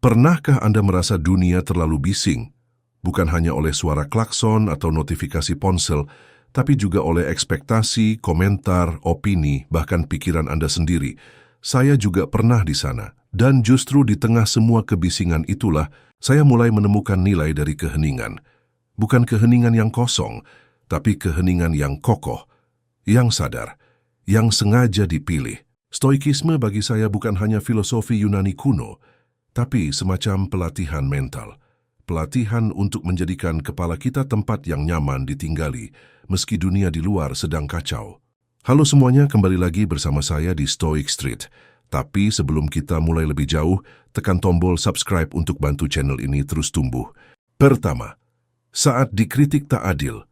Pernahkah Anda merasa dunia terlalu bising? Bukan hanya oleh suara klakson atau notifikasi ponsel, tapi juga oleh ekspektasi, komentar, opini, bahkan pikiran Anda sendiri. Saya juga pernah di sana. Dan justru di tengah semua kebisingan itulah, saya mulai menemukan nilai dari keheningan. Bukan keheningan yang kosong, tapi keheningan yang kokoh, yang sadar, yang sengaja dipilih. Stoikisme bagi saya bukan hanya filosofi Yunani kuno, tapi semacam pelatihan mental. Pelatihan untuk menjadikan kepala kita tempat yang nyaman ditinggali, meski dunia di luar sedang kacau. Halo semuanya, kembali lagi bersama saya di Stoic Street. Tapi sebelum kita mulai lebih jauh, tekan tombol subscribe untuk bantu channel ini terus tumbuh. Pertama, saat dikritik tak adil,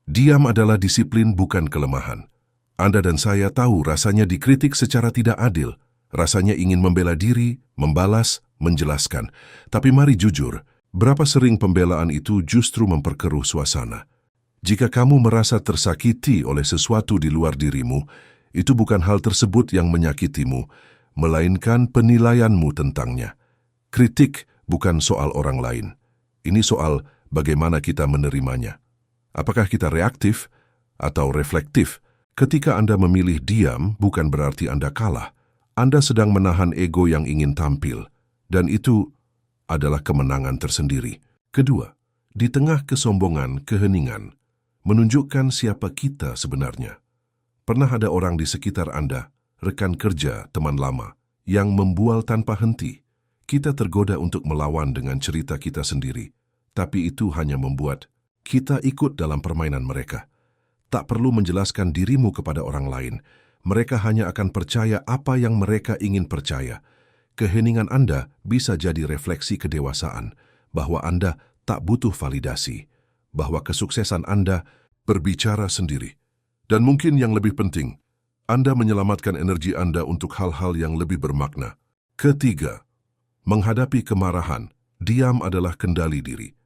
diam adalah disiplin bukan kelemahan. Anda dan saya tahu rasanya dikritik secara tidak adil. Rasanya ingin membela diri, membalas, menjelaskan. Tapi mari jujur, berapa sering pembelaan itu justru memperkeruh suasana? Jika kamu merasa tersakiti oleh sesuatu di luar dirimu, itu bukan hal tersebut yang menyakitimu, melainkan penilaianmu tentangnya. Kritik bukan soal orang lain. Ini soal bagaimana kita menerimanya. Apakah kita reaktif atau reflektif? Ketika Anda memilih diam, bukan berarti Anda kalah. Anda sedang menahan ego yang ingin tampil, dan itu adalah kemenangan tersendiri. Kedua, di tengah kesombongan, keheningan, menunjukkan siapa kita sebenarnya. Pernah ada orang di sekitar Anda, rekan kerja, teman lama, yang membual tanpa henti. Kita tergoda untuk melawan dengan cerita kita sendiri, tapi itu hanya membuat kita ikut dalam permainan mereka. Tak perlu menjelaskan dirimu kepada orang lain. Mereka hanya akan percaya apa yang mereka ingin percaya. Keheningan Anda bisa jadi refleksi kedewasaan, bahwa Anda tak butuh validasi, bahwa kesuksesan Anda berbicara sendiri. Dan mungkin yang lebih penting, Anda menyelamatkan energi Anda untuk hal-hal yang lebih bermakna. Ketiga, menghadapi kemarahan, diam adalah kendali diri.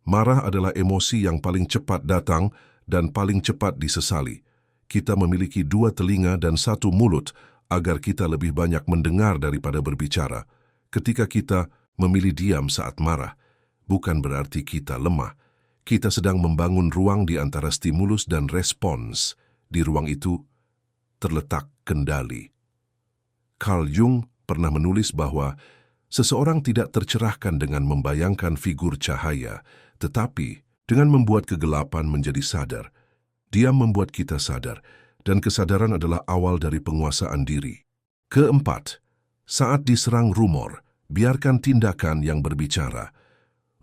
Marah adalah emosi yang paling cepat datang dan paling cepat disesali. Kita memiliki 2 telinga dan 1 mulut agar kita lebih banyak mendengar daripada berbicara. Ketika kita memilih diam saat marah, bukan berarti kita lemah. Kita sedang membangun ruang di antara stimulus dan respons. Di ruang itu terletak kendali. Carl Jung pernah menulis bahwa seseorang tidak tercerahkan dengan membayangkan figur cahaya, tetapi dengan membuat kegelapan menjadi sadar. Diam membuat kita sadar, dan kesadaran adalah awal dari penguasaan diri. Keempat, saat diserang rumor, biarkan tindakan yang berbicara.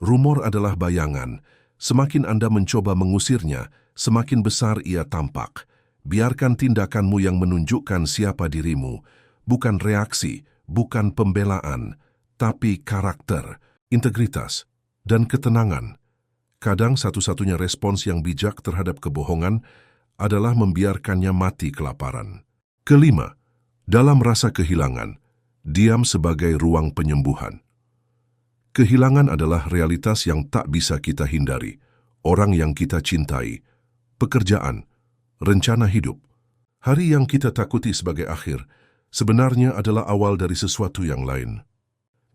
Rumor adalah bayangan. Semakin Anda mencoba mengusirnya, semakin besar ia tampak. Biarkan tindakanmu yang menunjukkan siapa dirimu, bukan reaksi, bukan pembelaan, tapi karakter, integritas, dan ketenangan. Kadang satu-satunya respons yang bijak terhadap kebohongan adalah membiarkannya mati kelaparan. Kelima, dalam rasa kehilangan, diam sebagai ruang penyembuhan. Kehilangan adalah realitas yang tak bisa kita hindari. Orang yang kita cintai, pekerjaan, rencana hidup. Hari yang kita takuti sebagai akhir, sebenarnya adalah awal dari sesuatu yang lain.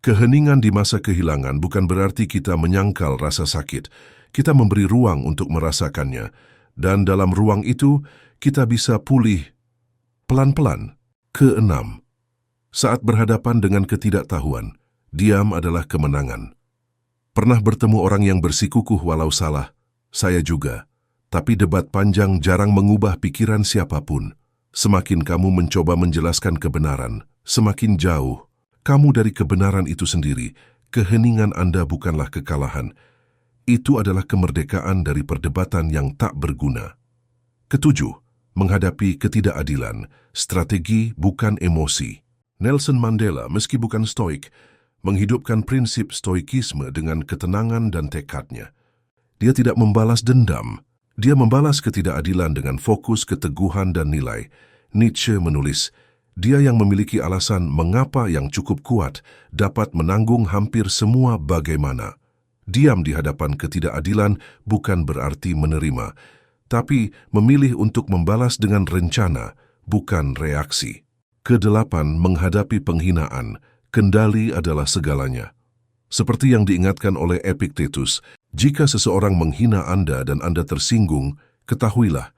Keheningan di masa kehilangan bukan berarti kita menyangkal rasa sakit. Kita memberi ruang untuk merasakannya, dan dalam ruang itu kita bisa pulih pelan-pelan. Keenam, saat berhadapan dengan ketidaktahuan, diam adalah kemenangan. Pernah bertemu orang yang bersikukuh walau salah? Saya juga. Tapi debat panjang jarang mengubah pikiran siapapun. Semakin kamu mencoba menjelaskan kebenaran, semakin jauh kamu dari kebenaran itu sendiri. Keheningan Anda bukanlah kekalahan. Itu adalah kemerdekaan dari perdebatan yang tak berguna. Ketujuh, menghadapi ketidakadilan, strategi bukan emosi. Nelson Mandela, meski bukan stoik, menghidupkan prinsip stoikisme dengan ketenangan dan tekadnya. Dia tidak membalas dendam. Dia membalas ketidakadilan dengan fokus, keteguhan, dan nilai. Nietzsche menulis, dia yang memiliki alasan mengapa yang cukup kuat dapat menanggung hampir semua bagaimana. Diam di hadapan ketidakadilan bukan berarti menerima, tapi memilih untuk membalas dengan rencana, bukan reaksi. Kedelapan, menghadapi penghinaan, kendali adalah segalanya. Seperti yang diingatkan oleh Epictetus, jika seseorang menghina Anda dan Anda tersinggung, ketahuilah,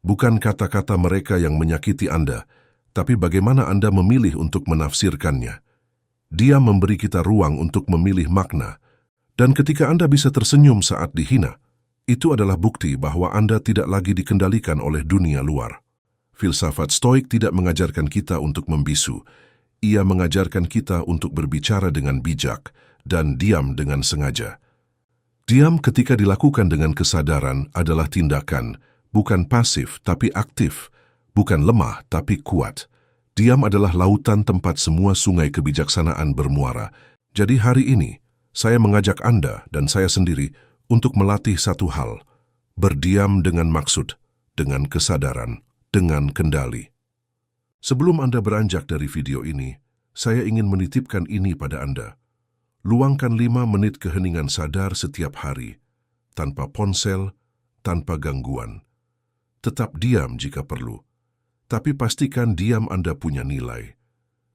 bukan kata-kata mereka yang menyakiti Anda, tapi bagaimana Anda memilih untuk menafsirkannya. Dia memberi kita ruang untuk memilih makna, dan ketika Anda bisa tersenyum saat dihina, itu adalah bukti bahwa Anda tidak lagi dikendalikan oleh dunia luar. Filsafat Stoik tidak mengajarkan kita untuk membisu. Ia mengajarkan kita untuk berbicara dengan bijak dan diam dengan sengaja. Diam ketika dilakukan dengan kesadaran adalah tindakan, bukan pasif tapi aktif, bukan lemah tapi kuat. Diam adalah lautan tempat semua sungai kebijaksanaan bermuara. Jadi hari ini, saya mengajak Anda dan saya sendiri untuk melatih satu hal, berdiam dengan maksud, dengan kesadaran, dengan kendali. Sebelum Anda beranjak dari video ini, saya ingin menitipkan ini pada Anda. Luangkan 5 menit keheningan sadar setiap hari, tanpa ponsel, tanpa gangguan. Tetap diam jika perlu, tapi pastikan diam Anda punya nilai.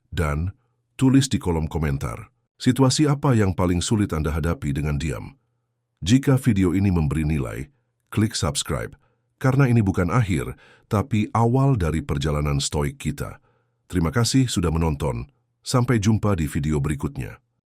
Dan tulis di kolom komentar, situasi apa yang paling sulit Anda hadapi dengan diam. Jika video ini memberi nilai, klik subscribe, karena ini bukan akhir, tapi awal dari perjalanan stoik kita. Terima kasih sudah menonton. Sampai jumpa di video berikutnya.